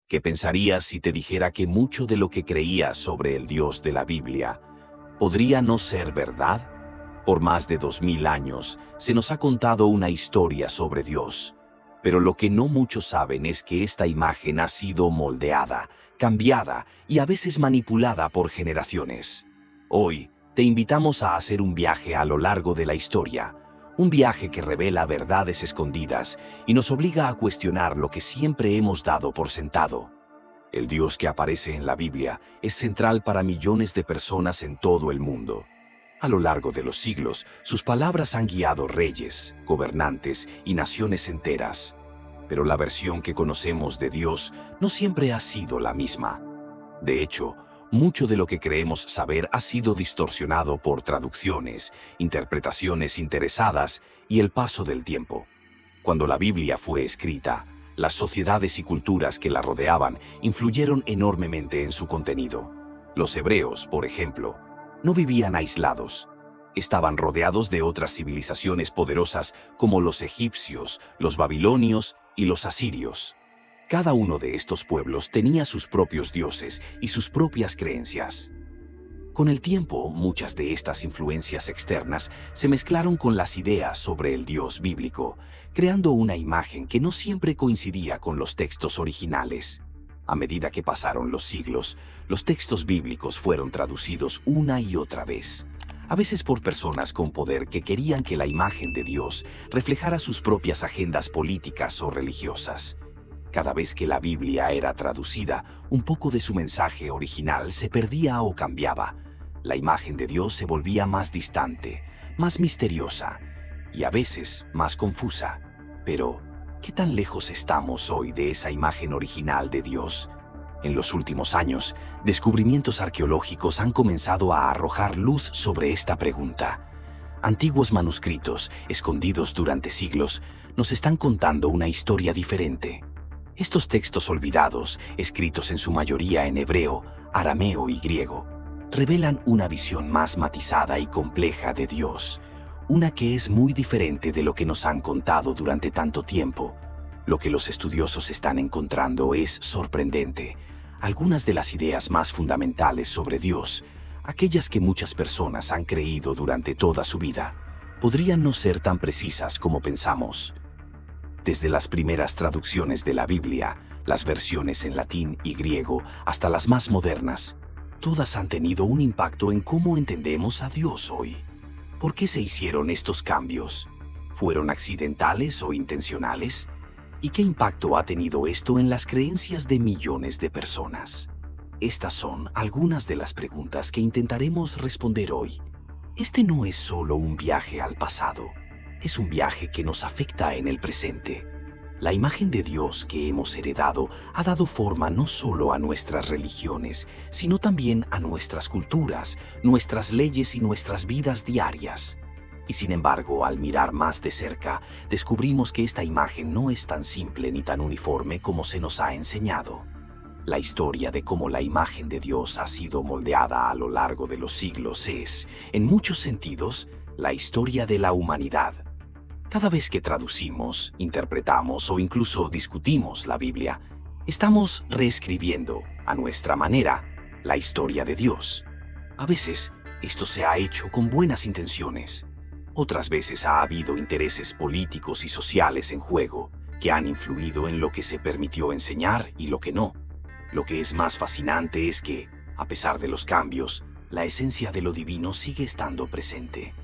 ¿Qué pensarías si te dijera que mucho de lo que creías sobre el Dios de la Biblia podría no ser verdad? Por más de 2000 años se nos ha contado una historia sobre Dios, pero lo que no muchos saben es que esta imagen ha sido moldeada, cambiada y a veces manipulada por generaciones. Hoy te invitamos a hacer un viaje a lo largo de la historia, un viaje que revela verdades escondidas y nos obliga a cuestionar lo que siempre hemos dado por sentado. El Dios que aparece en la Biblia es central para millones de personas en todo el mundo. A lo largo de los siglos, sus palabras han guiado reyes, gobernantes y naciones enteras. Pero la versión que conocemos de Dios no siempre ha sido la misma. De hecho, mucho de lo que creemos saber ha sido distorsionado por traducciones, interpretaciones interesadas y el paso del tiempo. Cuando la Biblia fue escrita, las sociedades y culturas que la rodeaban influyeron enormemente en su contenido. Los hebreos, por ejemplo, no vivían aislados. Estaban rodeados de otras civilizaciones poderosas como los egipcios, los babilonios y los asirios. Cada uno de estos pueblos tenía sus propios dioses y sus propias creencias. Con el tiempo, muchas de estas influencias externas se mezclaron con las ideas sobre el Dios bíblico, creando una imagen que no siempre coincidía con los textos originales. A medida que pasaron los siglos, los textos bíblicos fueron traducidos una y otra vez, a veces por personas con poder que querían que la imagen de Dios reflejara sus propias agendas políticas o religiosas. Cada vez que la Biblia era traducida, un poco de su mensaje original se perdía o cambiaba. La imagen de Dios se volvía más distante, más misteriosa y a veces más confusa. Pero, ¿qué tan lejos estamos hoy de esa imagen original de Dios? En los últimos años, descubrimientos arqueológicos han comenzado a arrojar luz sobre esta pregunta. Antiguos manuscritos, escondidos durante siglos, nos están contando una historia diferente. Estos textos olvidados, escritos en su mayoría en hebreo, arameo y griego, revelan una visión más matizada y compleja de Dios, una que es muy diferente de lo que nos han contado durante tanto tiempo. Lo que los estudiosos están encontrando es sorprendente. Algunas de las ideas más fundamentales sobre Dios, aquellas que muchas personas han creído durante toda su vida, podrían no ser tan precisas como pensamos. Desde las primeras traducciones de la Biblia, las versiones en latín y griego, hasta las más modernas, todas han tenido un impacto en cómo entendemos a Dios hoy. ¿Por qué se hicieron estos cambios? ¿Fueron accidentales o intencionales? ¿Y qué impacto ha tenido esto en las creencias de millones de personas? Estas son algunas de las preguntas que intentaremos responder hoy. Este no es solo un viaje al pasado. Es un viaje que nos afecta en el presente. La imagen de Dios que hemos heredado ha dado forma no solo a nuestras religiones, sino también a nuestras culturas, nuestras leyes y nuestras vidas diarias. Y sin embargo, al mirar más de cerca, descubrimos que esta imagen no es tan simple ni tan uniforme como se nos ha enseñado. La historia de cómo la imagen de Dios ha sido moldeada a lo largo de los siglos es, en muchos sentidos, la historia de la humanidad. Cada vez que traducimos, interpretamos o incluso discutimos la Biblia, estamos reescribiendo, a nuestra manera, la historia de Dios. A veces, esto se ha hecho con buenas intenciones. Otras veces ha habido intereses políticos y sociales en juego, que han influido en lo que se permitió enseñar y lo que no. Lo que es más fascinante es que, a pesar de los cambios, la esencia de lo divino sigue estando presente.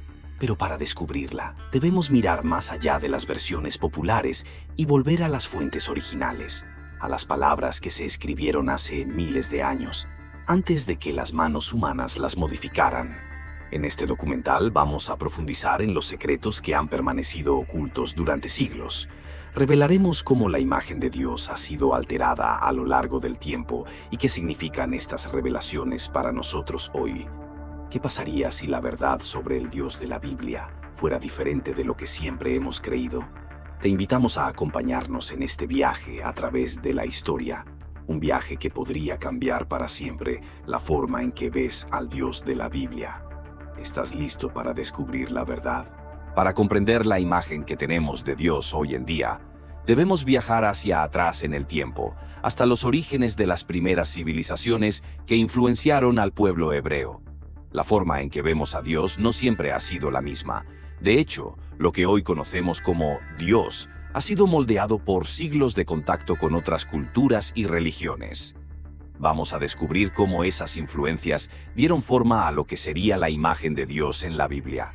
Pero para descubrirla, debemos mirar más allá de las versiones populares y volver a las fuentes originales, a las palabras que se escribieron hace miles de años, antes de que las manos humanas las modificaran. En este documental vamos a profundizar en los secretos que han permanecido ocultos durante siglos. Revelaremos cómo la imagen de Dios ha sido alterada a lo largo del tiempo y qué significan estas revelaciones para nosotros hoy. ¿Qué pasaría si la verdad sobre el Dios de la Biblia fuera diferente de lo que siempre hemos creído? Te invitamos a acompañarnos en este viaje a través de la historia, un viaje que podría cambiar para siempre la forma en que ves al Dios de la Biblia. ¿Estás listo para descubrir la verdad? Para comprender la imagen que tenemos de Dios hoy en día, Debemos viajar hacia atrás en el tiempo, hasta los orígenes de las primeras civilizaciones que influenciaron al pueblo hebreo. La forma en que vemos a Dios no siempre ha sido la misma. De hecho, lo que hoy conocemos como Dios ha sido moldeado por siglos de contacto con otras culturas y religiones. Vamos a descubrir cómo esas influencias dieron forma a lo que sería la imagen de Dios en la Biblia.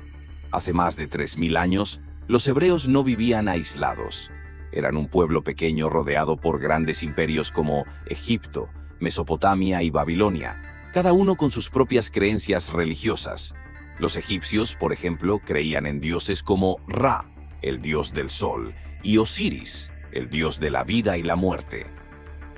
Hace más de 3000 años, los hebreos no vivían aislados. Eran un pueblo pequeño rodeado por grandes imperios como Egipto, Mesopotamia y Babilonia, cada uno con sus propias creencias religiosas. Los egipcios, por ejemplo, creían en dioses como Ra, el dios del sol, y Osiris, el dios de la vida y la muerte.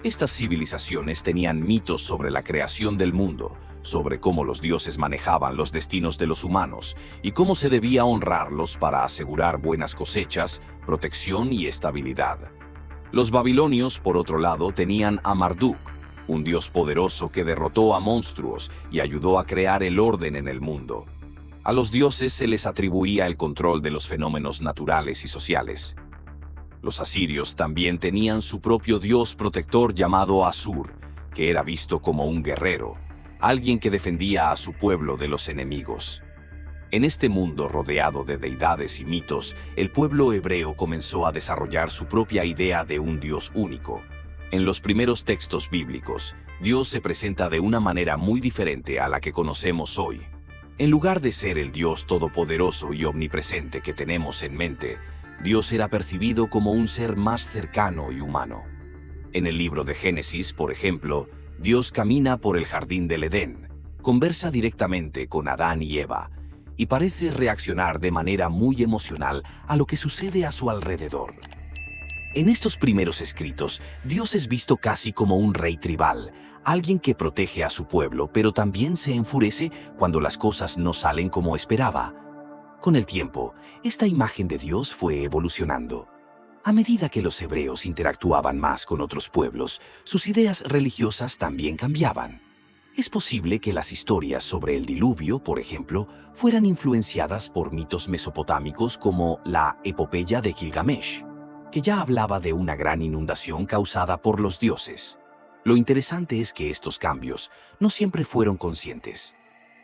Estas civilizaciones tenían mitos sobre la creación del mundo, sobre cómo los dioses manejaban los destinos de los humanos y cómo se debía honrarlos para asegurar buenas cosechas, protección y estabilidad. Los babilonios, por otro lado, tenían a Marduk, un dios poderoso que derrotó a monstruos y ayudó a crear el orden en el mundo. A los dioses se les atribuía el control de los fenómenos naturales y sociales. Los asirios también tenían su propio dios protector llamado Asur, que era visto como un guerrero, alguien que defendía a su pueblo de los enemigos. En este mundo rodeado de deidades y mitos, el pueblo hebreo comenzó a desarrollar su propia idea de un Dios único. En los primeros textos bíblicos, Dios se presenta de una manera muy diferente a la que conocemos hoy. En lugar de ser el Dios todopoderoso y omnipresente que tenemos en mente, Dios era percibido como un ser más cercano y humano. En el libro de Génesis, por ejemplo, Dios camina por el jardín del Edén, conversa directamente con Adán y Eva, y parece reaccionar de manera muy emocional a lo que sucede a su alrededor. En estos primeros escritos, Dios es visto casi como un rey tribal, alguien que protege a su pueblo, pero también se enfurece cuando las cosas no salen como esperaba. Con el tiempo, esta imagen de Dios fue evolucionando. A medida que los hebreos interactuaban más con otros pueblos, sus ideas religiosas también cambiaban. Es posible que las historias sobre el diluvio, por ejemplo, fueran influenciadas por mitos mesopotámicos como la epopeya de Gilgamesh, que ya hablaba de una gran inundación causada por los dioses. Lo interesante es que estos cambios no siempre fueron conscientes.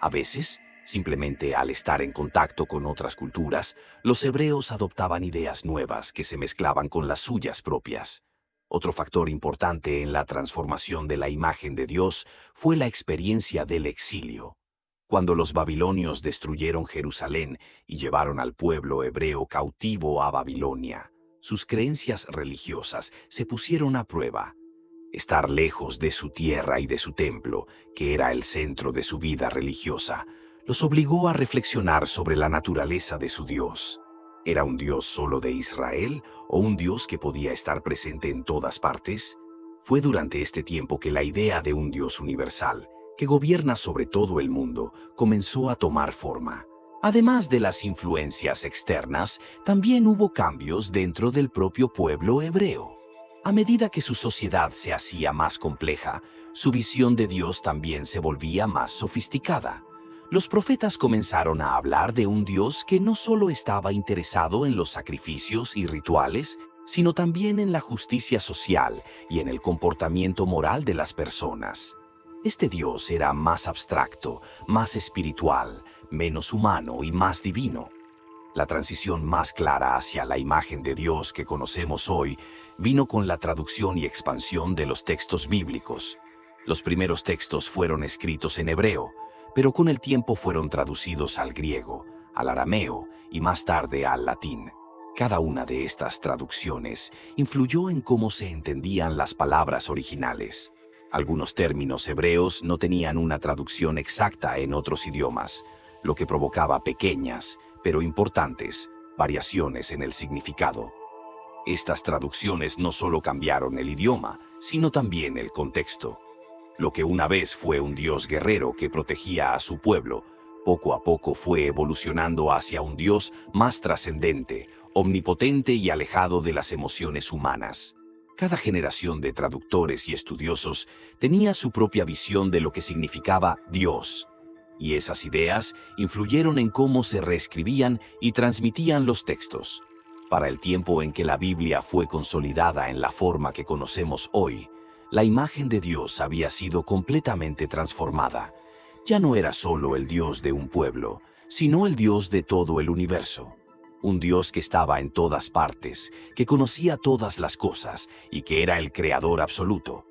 A veces, simplemente al estar en contacto con otras culturas, los hebreos adoptaban ideas nuevas que se mezclaban con las suyas propias. Otro factor importante en la transformación de la imagen de Dios fue la experiencia del exilio. Cuando los babilonios destruyeron Jerusalén y llevaron al pueblo hebreo cautivo a Babilonia, sus creencias religiosas se pusieron a prueba. Estar lejos de su tierra y de su templo, que era el centro de su vida religiosa, los obligó a reflexionar sobre la naturaleza de su Dios. ¿Era un Dios solo de Israel o un Dios que podía estar presente en todas partes? Fue durante este tiempo que la idea de un Dios universal, que gobierna sobre todo el mundo, comenzó a tomar forma. Además de las influencias externas, también hubo cambios dentro del propio pueblo hebreo. A medida que su sociedad se hacía más compleja, su visión de Dios también se volvía más sofisticada. Los profetas comenzaron a hablar de un Dios que no solo estaba interesado en los sacrificios y rituales, sino también en la justicia social y en el comportamiento moral de las personas. Este Dios era más abstracto, más espiritual, menos humano y más divino. La transición más clara hacia la imagen de Dios que conocemos hoy vino con la traducción y expansión de los textos bíblicos. Los primeros textos fueron escritos en hebreo, pero con el tiempo fueron traducidos al griego, al arameo y más tarde al latín. Cada una de estas traducciones influyó en cómo se entendían las palabras originales. Algunos términos hebreos no tenían una traducción exacta en otros idiomas, lo que provocaba pequeñas, pero importantes, variaciones en el significado. Estas traducciones no solo cambiaron el idioma, sino también el contexto. Lo que una vez fue un Dios guerrero que protegía a su pueblo, poco a poco fue evolucionando hacia un Dios más trascendente, omnipotente y alejado de las emociones humanas. Cada generación de traductores y estudiosos tenía su propia visión de lo que significaba Dios, y esas ideas influyeron en cómo se reescribían y transmitían los textos. Para el tiempo en que la Biblia fue consolidada en la forma que conocemos hoy, la imagen de Dios había sido completamente transformada. Ya no era solo el Dios de un pueblo, sino el Dios de todo el universo. Un Dios que estaba en todas partes, que conocía todas las cosas y que era el creador absoluto.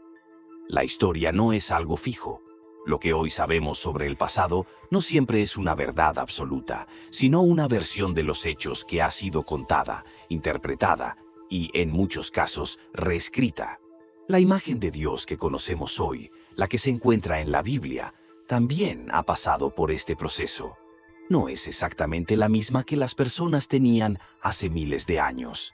La historia no es algo fijo. Lo que hoy sabemos sobre el pasado no siempre es una verdad absoluta, sino una versión de los hechos que ha sido contada, interpretada y, en muchos casos, reescrita. La imagen de Dios que conocemos hoy, la que se encuentra en la Biblia, también ha pasado por este proceso. No es exactamente la misma que las personas tenían hace miles de años.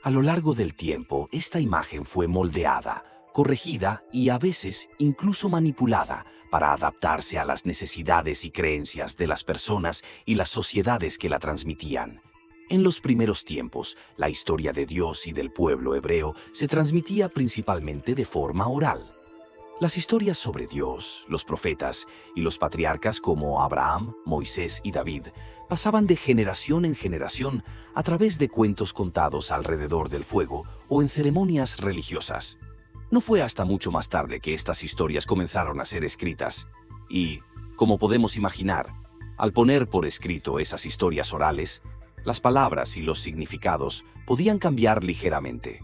A lo largo del tiempo, esta imagen fue moldeada, corregida y a veces incluso manipulada para adaptarse a las necesidades y creencias de las personas y las sociedades que la transmitían. En los primeros tiempos, la historia de Dios y del pueblo hebreo se transmitía principalmente de forma oral. Las historias sobre Dios, los profetas y los patriarcas como Abraham, Moisés y David pasaban de generación en generación a través de cuentos contados alrededor del fuego o en ceremonias religiosas. No fue hasta mucho más tarde que estas historias comenzaron a ser escritas. Y, como podemos imaginar, al poner por escrito esas historias orales, las palabras y los significados podían cambiar ligeramente.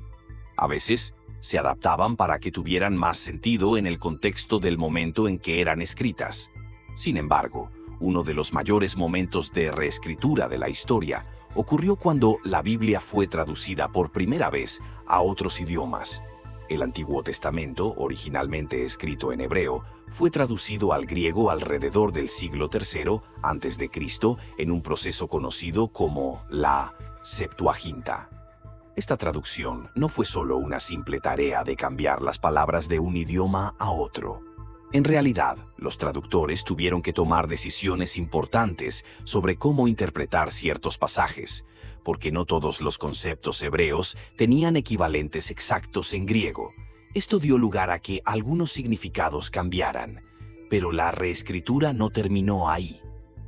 A veces, se adaptaban para que tuvieran más sentido en el contexto del momento en que eran escritas. Sin embargo, uno de los mayores momentos de reescritura de la historia ocurrió cuando la Biblia fue traducida por primera vez a otros idiomas. El Antiguo Testamento, originalmente escrito en hebreo, fue traducido al griego alrededor del siglo III a.C. en un proceso conocido como la Septuaginta. Esta traducción no fue solo una simple tarea de cambiar las palabras de un idioma a otro. En realidad, los traductores tuvieron que tomar decisiones importantes sobre cómo interpretar ciertos pasajes, porque no todos los conceptos hebreos tenían equivalentes exactos en griego. Esto dio lugar a que algunos significados cambiaran, pero la reescritura no terminó ahí.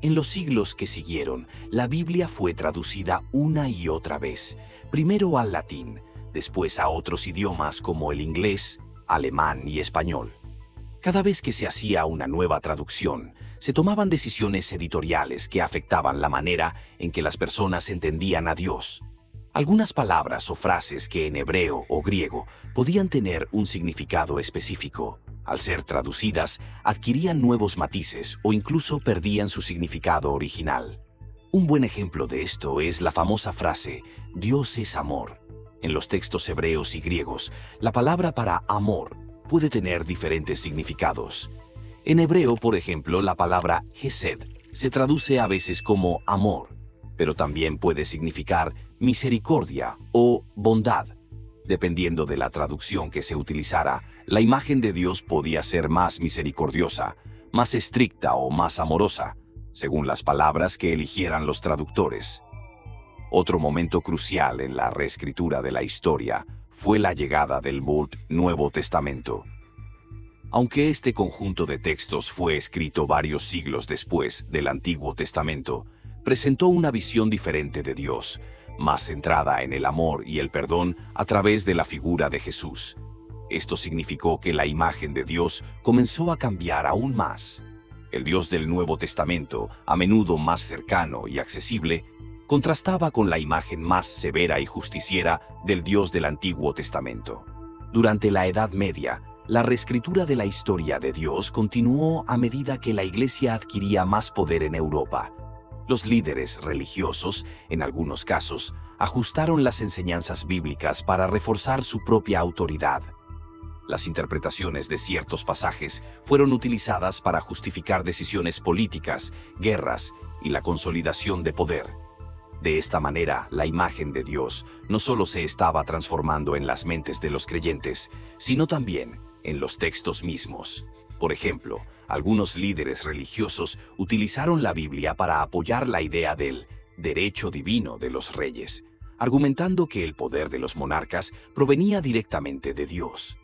En los siglos que siguieron, la Biblia fue traducida una y otra vez, primero al latín, después a otros idiomas como el inglés, alemán y español. Cada vez que se hacía una nueva traducción, se tomaban decisiones editoriales que afectaban la manera en que las personas entendían a Dios. Algunas palabras o frases que en hebreo o griego podían tener un significado específico, al ser traducidas, adquirían nuevos matices o incluso perdían su significado original. Un buen ejemplo de esto es la famosa frase «Dios es amor». En los textos hebreos y griegos, la palabra para amor puede tener diferentes significados. En hebreo, por ejemplo, la palabra hesed se traduce a veces como amor, pero también puede significar misericordia o bondad. Dependiendo de la traducción que se utilizara, la imagen de Dios podía ser más misericordiosa, más estricta o más amorosa, según las palabras que eligieran los traductores. Otro momento crucial en la reescritura de la historia fue la llegada del Nuevo Testamento. Aunque este conjunto de textos fue escrito varios siglos después del Antiguo Testamento, presentó una visión diferente de Dios, más centrada en el amor y el perdón a través de la figura de Jesús. Esto significó que la imagen de Dios comenzó a cambiar aún más. El Dios del Nuevo Testamento, a menudo más cercano y accesible, contrastaba con la imagen más severa y justiciera del Dios del Antiguo Testamento. Durante la Edad Media, la reescritura de la historia de Dios continuó a medida que la Iglesia adquiría más poder en Europa. Los líderes religiosos, en algunos casos, ajustaron las enseñanzas bíblicas para reforzar su propia autoridad. Las interpretaciones de ciertos pasajes fueron utilizadas para justificar decisiones políticas, guerras y la consolidación de poder. De esta manera, la imagen de Dios no solo se estaba transformando en las mentes de los creyentes, sino también en los textos mismos. Por ejemplo, algunos líderes religiosos utilizaron la Biblia para apoyar la idea del derecho divino de los reyes, argumentando que el poder de los monarcas provenía directamente de Dios.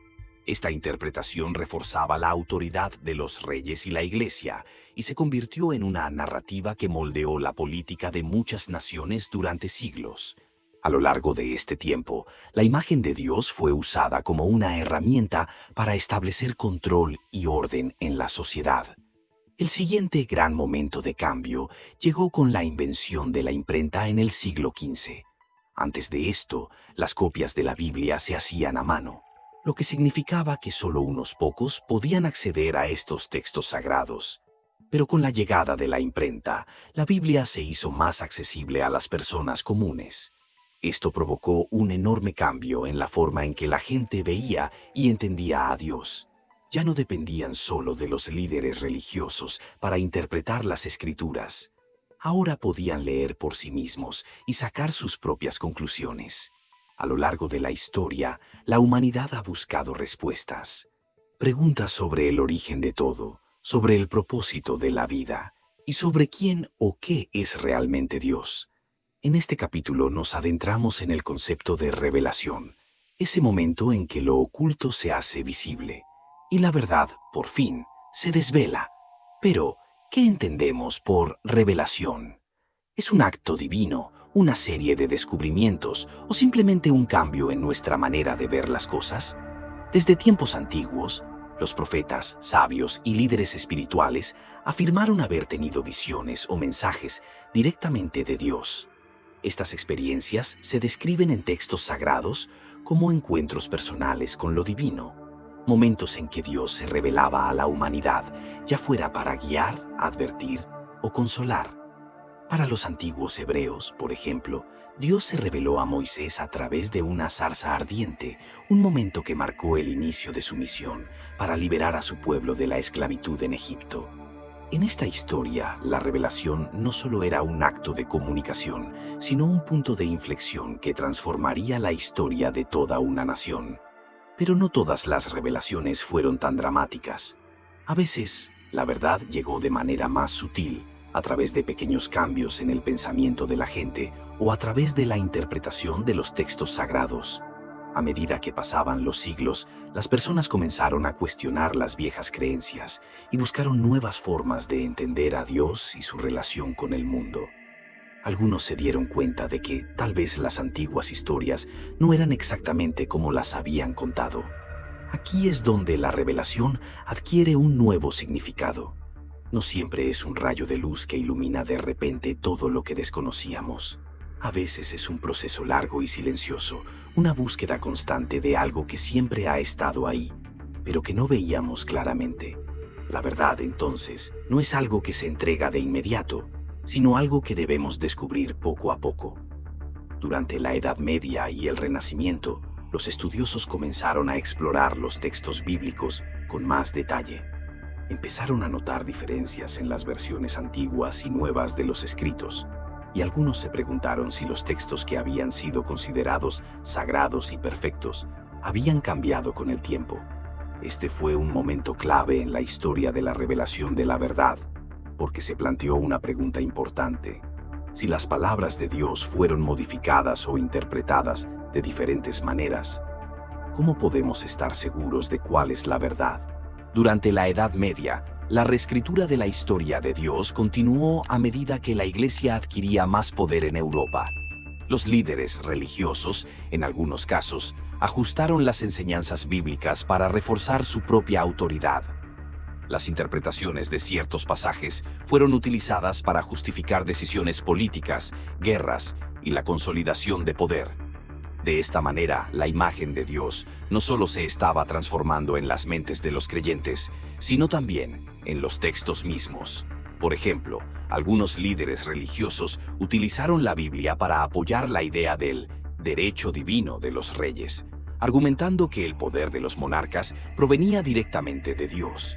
Esta interpretación reforzaba la autoridad de los reyes y la Iglesia y se convirtió en una narrativa que moldeó la política de muchas naciones durante siglos. A lo largo de este tiempo, la imagen de Dios fue usada como una herramienta para establecer control y orden en la sociedad. El siguiente gran momento de cambio llegó con la invención de la imprenta en el siglo XV. Antes de esto, las copias de la Biblia se hacían a mano, lo que significaba que solo unos pocos podían acceder a estos textos sagrados. Pero con la llegada de la imprenta, la Biblia se hizo más accesible a las personas comunes. Esto provocó un enorme cambio en la forma en que la gente veía y entendía a Dios. Ya no dependían solo de los líderes religiosos para interpretar las Escrituras. Ahora podían leer por sí mismos y sacar sus propias conclusiones. A lo largo de la historia, la humanidad ha buscado respuestas. Preguntas sobre el origen de todo, sobre el propósito de la vida y sobre quién o qué es realmente Dios. En este capítulo nos adentramos en el concepto de revelación, ese momento en que lo oculto se hace visible y la verdad, por fin, se desvela. Pero, ¿qué entendemos por revelación? ¿Es un acto divino, una serie de descubrimientos o simplemente un cambio en nuestra manera de ver las cosas? Desde tiempos antiguos, los profetas, sabios y líderes espirituales afirmaron haber tenido visiones o mensajes directamente de Dios. Estas experiencias se describen en textos sagrados como encuentros personales con lo divino, momentos en que Dios se revelaba a la humanidad, ya fuera para guiar, advertir o consolar. Para los antiguos hebreos, por ejemplo, Dios se reveló a Moisés a través de una zarza ardiente, un momento que marcó el inicio de su misión para liberar a su pueblo de la esclavitud en Egipto. En esta historia, la revelación no solo era un acto de comunicación, sino un punto de inflexión que transformaría la historia de toda una nación. Pero no todas las revelaciones fueron tan dramáticas. A veces, la verdad llegó de manera más sutil, a través de pequeños cambios en el pensamiento de la gente o a través de la interpretación de los textos sagrados. A medida que pasaban los siglos, las personas comenzaron a cuestionar las viejas creencias y buscaron nuevas formas de entender a Dios y su relación con el mundo. Algunos se dieron cuenta de que tal vez las antiguas historias no eran exactamente como las habían contado. Aquí es donde la revelación adquiere un nuevo significado. No siempre es un rayo de luz que ilumina de repente todo lo que desconocíamos. A veces es un proceso largo y silencioso, una búsqueda constante de algo que siempre ha estado ahí, pero que no veíamos claramente. La verdad, entonces, no es algo que se entrega de inmediato, sino algo que debemos descubrir poco a poco. Durante la Edad Media y el Renacimiento, los estudiosos comenzaron a explorar los textos bíblicos con más detalle. Empezaron a notar diferencias en las versiones antiguas y nuevas de los escritos, y algunos se preguntaron si los textos que habían sido considerados sagrados y perfectos habían cambiado con el tiempo. Este fue un momento clave en la historia de la revelación de la verdad, porque se planteó una pregunta importante: si las palabras de Dios fueron modificadas o interpretadas de diferentes maneras, ¿cómo podemos estar seguros de cuál es la verdad? Durante la Edad Media, la reescritura de la historia de Dios continuó a medida que la Iglesia adquiría más poder en Europa. Los líderes religiosos, en algunos casos, ajustaron las enseñanzas bíblicas para reforzar su propia autoridad. Las interpretaciones de ciertos pasajes fueron utilizadas para justificar decisiones políticas, guerras y la consolidación de poder. De esta manera, la imagen de Dios no solo se estaba transformando en las mentes de los creyentes, sino también en los textos mismos. Por ejemplo, algunos líderes religiosos utilizaron la Biblia para apoyar la idea del derecho divino de los reyes, argumentando que el poder de los monarcas provenía directamente de Dios.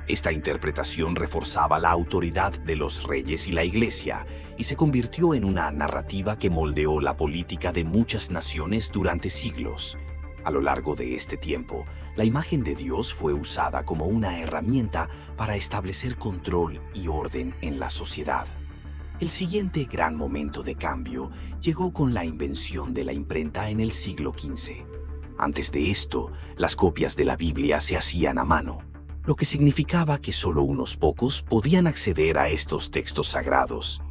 Esta interpretación reforzaba la autoridad de los reyes y la Iglesia y se convirtió en una narrativa que moldeó la política de muchas naciones durante siglos. A lo largo de este tiempo, la imagen de Dios fue usada como una herramienta para establecer control y orden en la sociedad. El siguiente gran momento de cambio llegó con la invención de la imprenta en el siglo XV. Antes de esto, las copias de la Biblia se hacían a mano, lo que significaba que solo unos pocos podían acceder a estos textos sagrados.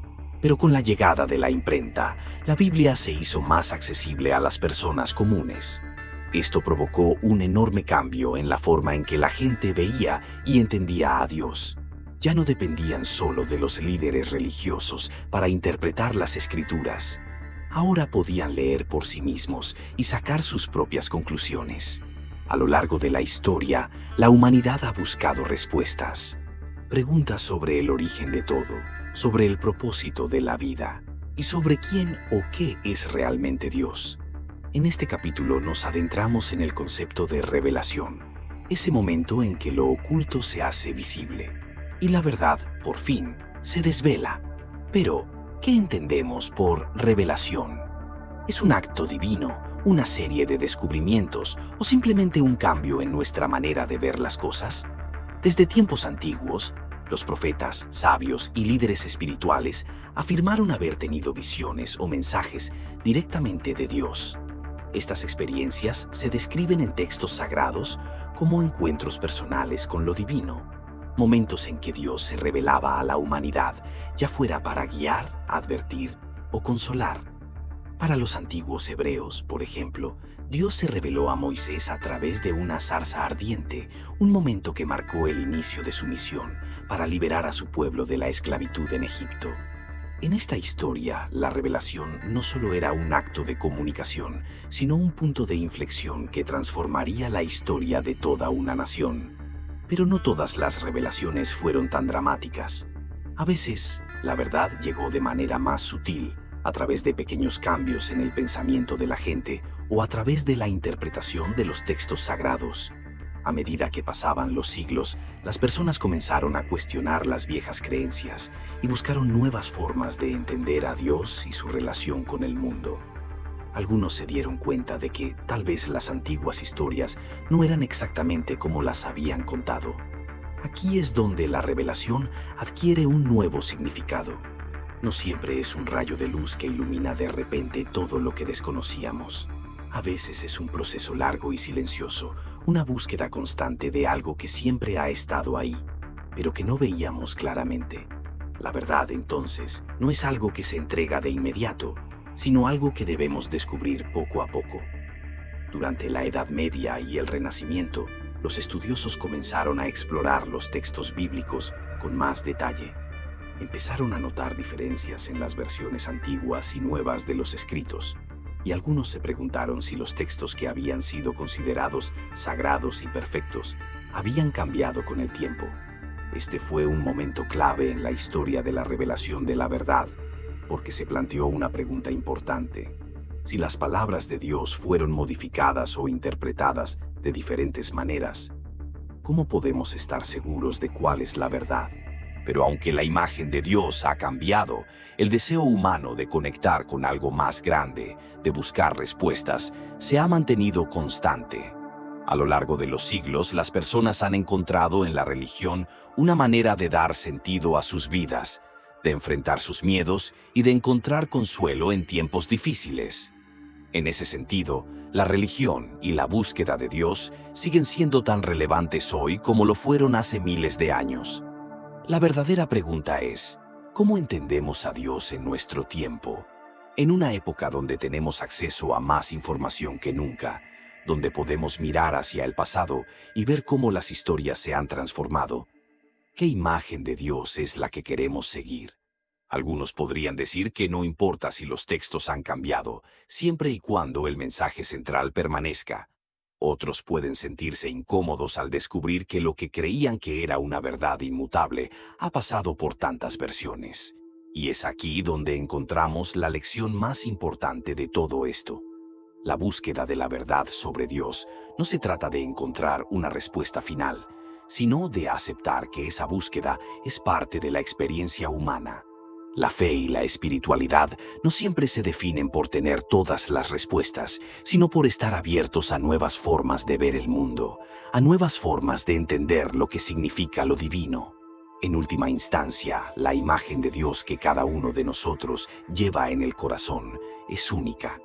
Pero con la llegada de la imprenta, la Biblia se hizo más accesible a las personas comunes. Esto provocó un enorme cambio en la forma en que la gente veía y entendía a Dios. Ya no dependían solo de los líderes religiosos para interpretar las Escrituras. Ahora podían leer por sí mismos y sacar sus propias conclusiones. A lo largo de la historia, la humanidad ha buscado respuestas. Preguntas sobre el origen de todo, sobre el propósito de la vida y sobre quién o qué es realmente Dios. En este capítulo nos adentramos en el concepto de revelación, ese momento en que lo oculto se hace visible y la verdad, por fin, se desvela. Pero, ¿qué entendemos por revelación? ¿Es un acto divino, una serie de descubrimientos o simplemente un cambio en nuestra manera de ver las cosas? Desde tiempos antiguos, los profetas, sabios y líderes espirituales afirmaron haber tenido visiones o mensajes directamente de Dios. Estas experiencias se describen en textos sagrados como encuentros personales con lo divino, momentos en que Dios se revelaba a la humanidad, ya fuera para guiar, advertir o consolar. Para los antiguos hebreos, por ejemplo, Dios se reveló a Moisés a través de una zarza ardiente, un momento que marcó el inicio de su misión para liberar a su pueblo de la esclavitud en Egipto. En esta historia, la revelación no solo era un acto de comunicación, sino un punto de inflexión que transformaría la historia de toda una nación. Pero no todas las revelaciones fueron tan dramáticas. A veces, la verdad llegó de manera más sutil, a través de pequeños cambios en el pensamiento de la gente o a través de la interpretación de los textos sagrados. A medida que pasaban los siglos, las personas comenzaron a cuestionar las viejas creencias y buscaron nuevas formas de entender a Dios y su relación con el mundo. Algunos se dieron cuenta de que tal vez las antiguas historias no eran exactamente como las habían contado. Aquí es donde la revelación adquiere un nuevo significado. No siempre es un rayo de luz que ilumina de repente todo lo que desconocíamos. A veces es un proceso largo y silencioso, una búsqueda constante de algo que siempre ha estado ahí, pero que no veíamos claramente. La verdad, entonces, no es algo que se entrega de inmediato, sino algo que debemos descubrir poco a poco. Durante la Edad Media y el Renacimiento, los estudiosos comenzaron a explorar los textos bíblicos con más detalle. Empezaron a notar diferencias en las versiones antiguas y nuevas de los escritos, y algunos se preguntaron si los textos que habían sido considerados sagrados y perfectos habían cambiado con el tiempo. Este fue un momento clave en la historia de la revelación de la verdad, porque se planteó una pregunta importante: si las palabras de Dios fueron modificadas o interpretadas de diferentes maneras, ¿cómo podemos estar seguros de cuál es la verdad? Pero aunque la imagen de Dios ha cambiado, el deseo humano de conectar con algo más grande, de buscar respuestas, se ha mantenido constante. A lo largo de los siglos, las personas han encontrado en la religión una manera de dar sentido a sus vidas, de enfrentar sus miedos y de encontrar consuelo en tiempos difíciles. En ese sentido, la religión y la búsqueda de Dios siguen siendo tan relevantes hoy como lo fueron hace miles de años. La verdadera pregunta es, ¿cómo entendemos a Dios en nuestro tiempo? En una época donde tenemos acceso a más información que nunca, donde podemos mirar hacia el pasado y ver cómo las historias se han transformado, ¿qué imagen de Dios es la que queremos seguir? Algunos podrían decir que no importa si los textos han cambiado, siempre y cuando el mensaje central permanezca. Otros pueden sentirse incómodos al descubrir que lo que creían que era una verdad inmutable ha pasado por tantas versiones. Y es aquí donde encontramos la lección más importante de todo esto. La búsqueda de la verdad sobre Dios no se trata de encontrar una respuesta final, sino de aceptar que esa búsqueda es parte de la experiencia humana. La fe y la espiritualidad no siempre se definen por tener todas las respuestas, sino por estar abiertos a nuevas formas de ver el mundo, a nuevas formas de entender lo que significa lo divino. En última instancia, la imagen de Dios que cada uno de nosotros lleva en el corazón es única.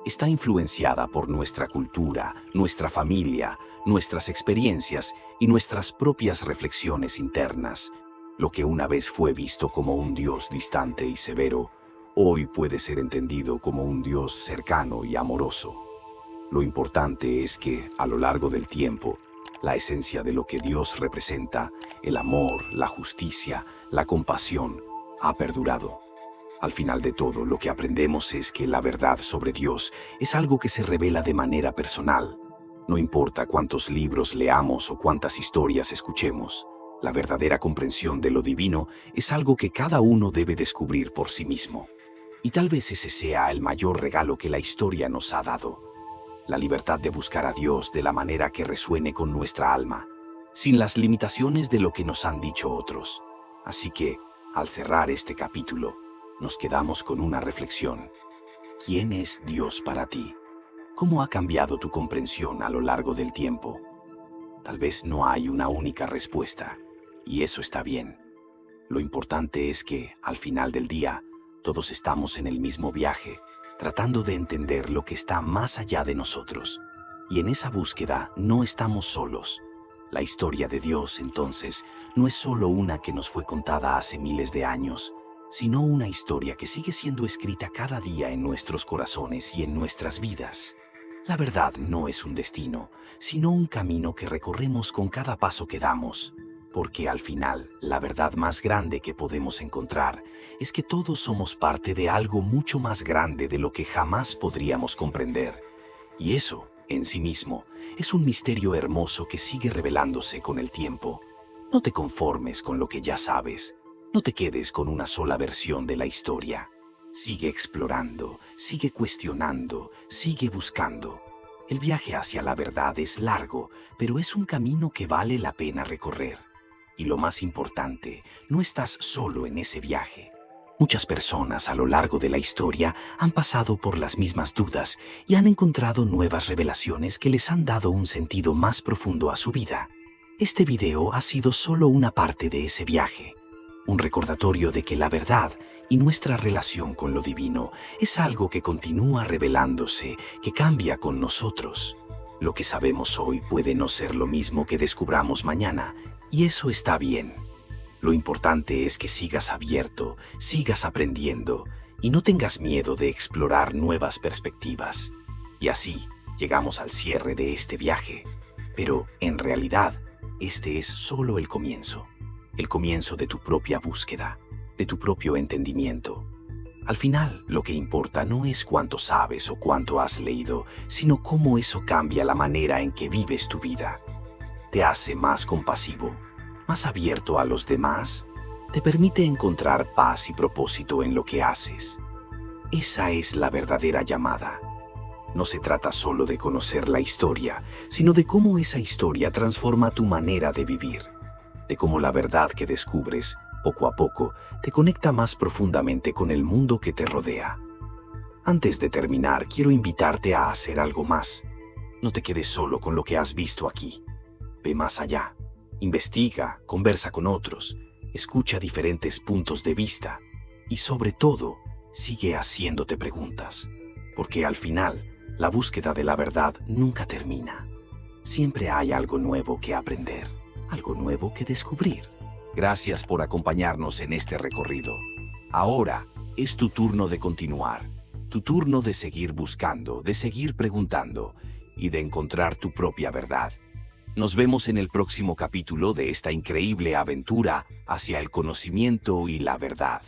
Está influenciada por nuestra cultura, nuestra familia, nuestras experiencias y nuestras propias reflexiones internas. Lo que una vez fue visto como un Dios distante y severo, hoy puede ser entendido como un Dios cercano y amoroso. Lo importante es que, a lo largo del tiempo, la esencia de lo que Dios representa, el amor, la justicia, la compasión, ha perdurado. Al final de todo, lo que aprendemos es que la verdad sobre Dios es algo que se revela de manera personal. No importa cuántos libros leamos o cuántas historias escuchemos, la verdadera comprensión de lo divino es algo que cada uno debe descubrir por sí mismo. Y tal vez ese sea el mayor regalo que la historia nos ha dado: la libertad de buscar a Dios de la manera que resuene con nuestra alma, sin las limitaciones de lo que nos han dicho otros. Así que, al cerrar este capítulo, nos quedamos con una reflexión. ¿Quién es Dios para ti? ¿Cómo ha cambiado tu comprensión a lo largo del tiempo? Tal vez no hay una única respuesta, y eso está bien. Lo importante es que, al final del día, todos estamos en el mismo viaje, tratando de entender lo que está más allá de nosotros. Y en esa búsqueda no estamos solos. La historia de Dios, entonces, no es solo una que nos fue contada hace miles de años, sino una historia que sigue siendo escrita cada día en nuestros corazones y en nuestras vidas. La verdad no es un destino, sino un camino que recorremos con cada paso que damos, porque al final, la verdad más grande que podemos encontrar es que todos somos parte de algo mucho más grande de lo que jamás podríamos comprender. Y eso, en sí mismo, es un misterio hermoso que sigue revelándose con el tiempo. No te conformes con lo que ya sabes. No te quedes con una sola versión de la historia. Sigue explorando, sigue cuestionando, sigue buscando. El viaje hacia la verdad es largo, pero es un camino que vale la pena recorrer. Y lo más importante, no estás solo en ese viaje. Muchas personas a lo largo de la historia han pasado por las mismas dudas y han encontrado nuevas revelaciones que les han dado un sentido más profundo a su vida. Este video ha sido solo una parte de ese viaje. Un recordatorio de que la verdad y nuestra relación con lo divino es algo que continúa revelándose, que cambia con nosotros. Lo que sabemos hoy puede no ser lo mismo que descubramos mañana, y eso está bien. Lo importante es que sigas abierto, sigas aprendiendo, y no tengas miedo de explorar nuevas perspectivas. Y así llegamos al cierre de este viaje. Pero, en realidad, este es solo el comienzo de tu propia búsqueda, de tu propio entendimiento. Al final, lo que importa no es cuánto sabes o cuánto has leído, sino cómo eso cambia la manera en que vives tu vida. Te hace más compasivo, más abierto a los demás, te permite encontrar paz y propósito en lo que haces. Esa es la verdadera llamada. No se trata solo de conocer la historia, sino de cómo esa historia transforma tu manera de vivir, de cómo la verdad que descubres, poco a poco, te conecta más profundamente con el mundo que te rodea. Antes de terminar, quiero invitarte a hacer algo más. No te quedes solo con lo que has visto aquí. Ve más allá. Investiga, conversa con otros, escucha diferentes puntos de vista y, sobre todo, sigue haciéndote preguntas, porque al final, la búsqueda de la verdad nunca termina. Siempre hay algo nuevo que aprender, algo nuevo que descubrir. Gracias por acompañarnos en este recorrido. Ahora es tu turno de continuar, tu turno de seguir buscando, de seguir preguntando y de encontrar tu propia verdad. Nos vemos en el próximo capítulo de esta increíble aventura hacia el conocimiento y la verdad.